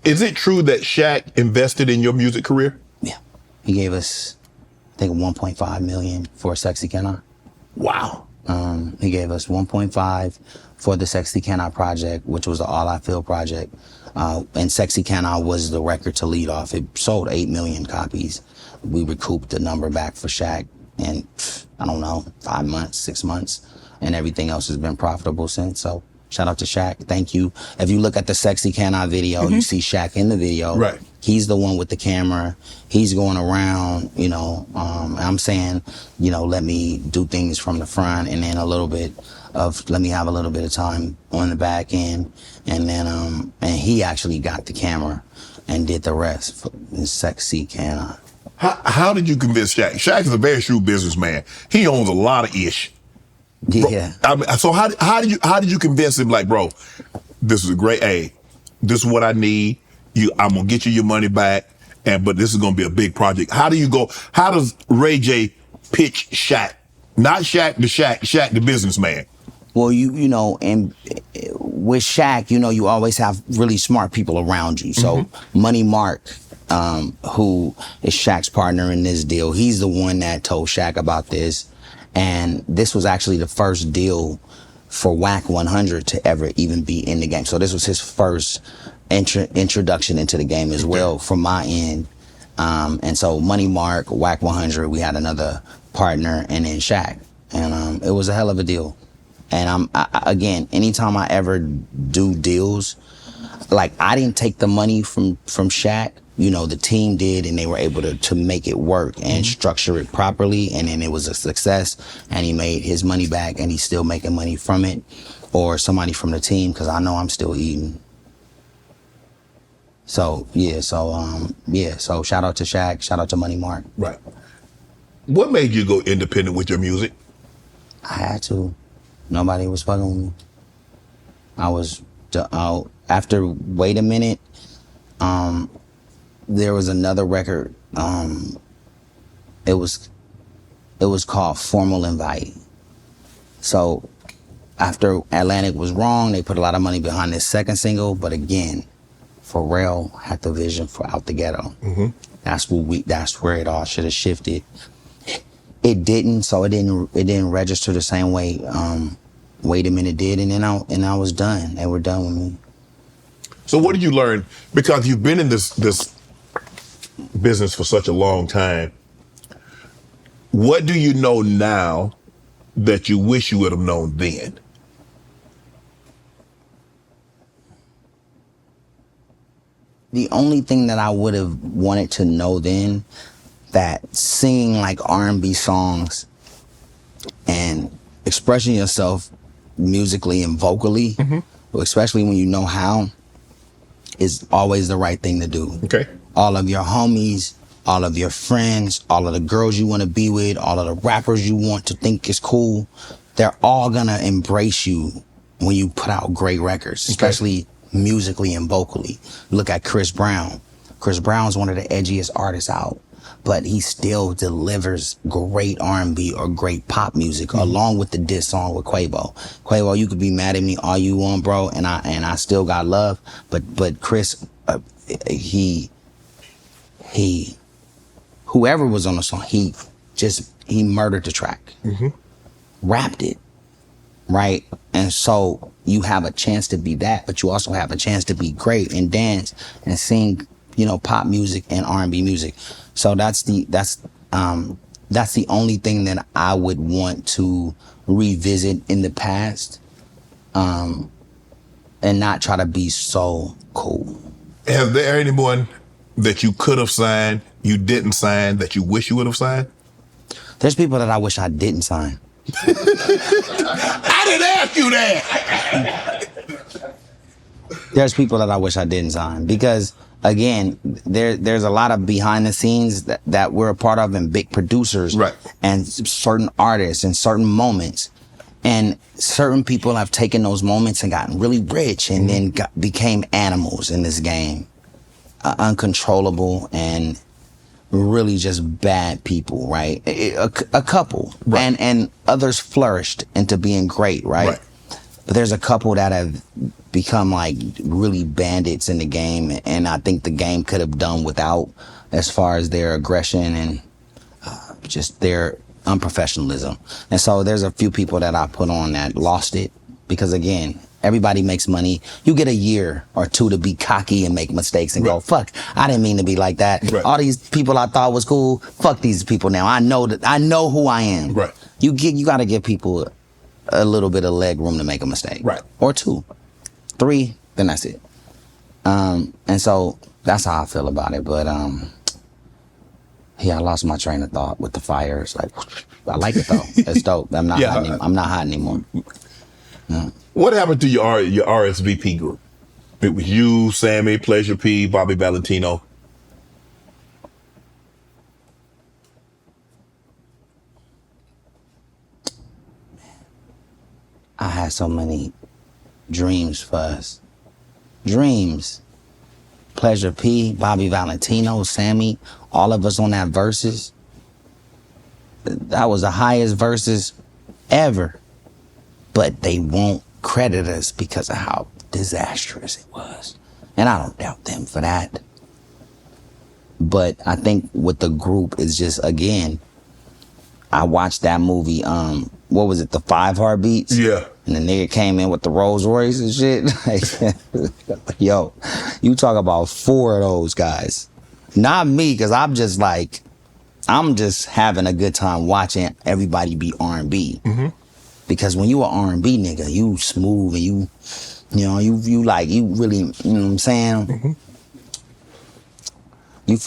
Is it true that Shaq invested in your music career? Yeah. He gave us, I think, 1.5 million for Sexy Can I. Wow. He gave us 1.5 for the Sexy Can I project, which was the All I Feel project. And Sexy Can I was the record to lead off. It sold 8 million copies. We recouped the number back for Shaq in, I don't know, 5 months, 6 months. And everything else has been profitable since. So shout out to Shaq. Thank you. If you look at the Sexy Can I video, you see Shaq in the video. Right. He's the one with the camera. He's going around, you know. I'm saying, you know, let me do things from the front, and then a little bit of, let me have a little bit of time on the back end. And then, and he actually got the camera and did the rest for Sexy Can I. How did you convince Shaq? Shaq is a very shrewd businessman. He owns a lot of ish. Yeah. Bro, I mean, so how did you convince him, like, bro, this is a great, hey, this is what I need. I'm gonna get you your money back, but this is gonna be a big project. How does Ray J pitch Shaq? Not Shaq the Shaq the businessman. Well, you know, and with Shaq, you know, you always have really smart people around you. So Money Mark, who is Shaq's partner in this deal, he's the one that told Shaq about this. And this was actually the first deal for WAC 100 to ever even be in the game. So this was his first introduction into the game as well from my end. And so Money Mark, WAC 100, we had another partner, and then Shaq. And it was a hell of a deal. And again, anytime I ever do deals, like, I didn't take the money from Shaq. You know, the team did, and they were able to make it work and structure it properly, and then it was a success, and he made his money back, and he's still making money from it, or somebody from the team, because I know I'm still eating. So so shout out to Shaq, shout out to Money Mark. Right. What made you go independent with your music? I had to. Nobody was fucking with me. I was after Wait a Minute. There was another record. It was called Formal Invite. So after Atlantic was wrong, they put a lot of money behind this second single. But again, Pharrell had the vision for Out the Ghetto. That's where it all should have shifted. It didn't, so it didn't register the same way Wait a Minute did, and then I was done. They were done with me. So what did you learn? Because you've been in this business for such a long time. What do you know now that you wish you would have known then? The only thing that I would have wanted to know then, that singing like R&B songs and expressing yourself musically and vocally, especially when you know how, is always the right thing to do. Okay. All of your homies, all of your friends, all of the girls you want to be with, all of the rappers you want to think is cool, they're all gonna embrace you when you put out great records, especially musically and vocally. Look at Chris Brown. Chris Brown's one of the edgiest artists out, but he still delivers great R&B or great pop music, along with the diss song with Quavo. Quavo, you could be mad at me all you want, bro, and I still got love, but Chris, he whoever was on the song, he murdered the track, rapped it, right? And so you have a chance to be that, but you also have a chance to be great and dance and sing, you know, pop music and R&B music. So that's the only thing that I would want to revisit in the past, and not try to be so cool. Has there anyone that you could have signed, you didn't sign, that you wish you would have signed? There's people that I wish I didn't sign. I didn't ask you that. There's people that I wish I didn't sign, because again, there's a lot of behind the scenes that we're a part of, and big producers, right, and certain artists and certain moments. And certain people have taken those moments and gotten really rich, and then became animals in this game. Uncontrollable and really just bad people, right? A couple. Right. And others flourished into being great, right? But there's a couple that have become like really bandits in the game, and I think the game could have done without, as far as their aggression and just their unprofessionalism. And so there's a few people that I put on that lost it, because again, everybody makes money. You get a year or two to be cocky and make mistakes and go, fuck, I didn't mean to be like that. Right. All these people I thought was cool, fuck these people now. I know who I am. Right. You got to give people a little bit of leg room to make a mistake. Right. Or two. 3, then that's it. And so that's how I feel about it. But yeah, I lost my train of thought with the fire. It's like, I like it though. It's dope. I'm not hot anymore. No. What happened to your RSVP group? It was you, Sammy, Pleasure P, Bobby Valentino. I had so many dreams for us. Dreams. Pleasure P, Bobby Valentino, Sammy, all of us on that verses. That was the highest verses ever. But they won't credit us because of how disastrous it was. And I don't doubt them for that. But I think with the group is just, again, I watched that movie, what was it, The 5 Heartbeats? Yeah. And the nigga came in with the Rolls Royce and shit. Yo, you talk about 4 of those guys. Not me, because I'm just having a good time watching everybody be R&B. Mm-hmm. Because when you an R&B nigga, you smooth and you really, you know what I'm saying? Mm-hmm. You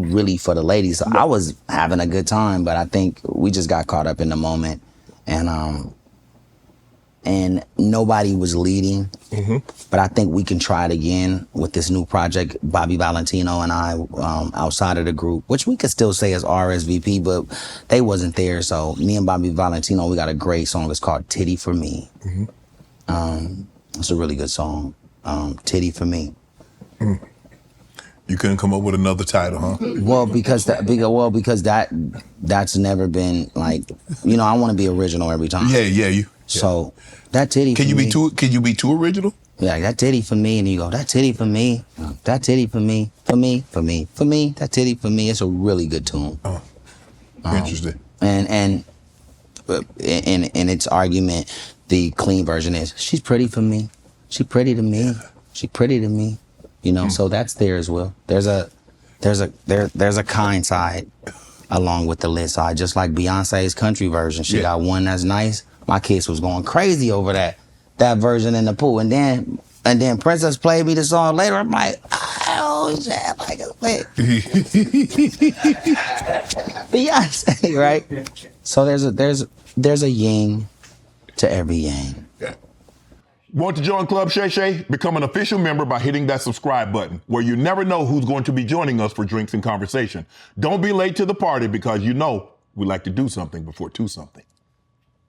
really for the ladies. So I was having a good time, but I think we just got caught up in the moment, and nobody was leading. Mm-hmm. But I think we can try it again with this new project, Bobby Valentino and I, outside of the group, which we could still say is RSVP, but they wasn't there. So me and Bobby Valentino, we got a great song. It's called Titty for Me. Mm-hmm. It's a really good song. Titty for Me. Mm. You couldn't come up with another title, huh? Well, because that's never been like, I want to be original every time. Yeah. So that titty. Can you be too original? Yeah, that titty for me, and you go, that titty for me, that titty for me, for me, that titty for me. It's a really good tune. Oh, interesting. And in its argument, the clean version is, she's pretty for me, she pretty to me, she pretty to me. So that's there as well. There's a kind side along with the lit side, just like Beyonce's country version. She got one that's nice. My kids was going crazy over that version in the pool, and then Princess played me the song later. I'm like, oh shit, like Beyonce, right? So there's a yin to every yang. Yeah. Want to join Club Shay Shay? Become an official member by hitting that subscribe button, where you never know who's going to be joining us for drinks and conversation. Don't be late to the party, because we like to do something before 2 something.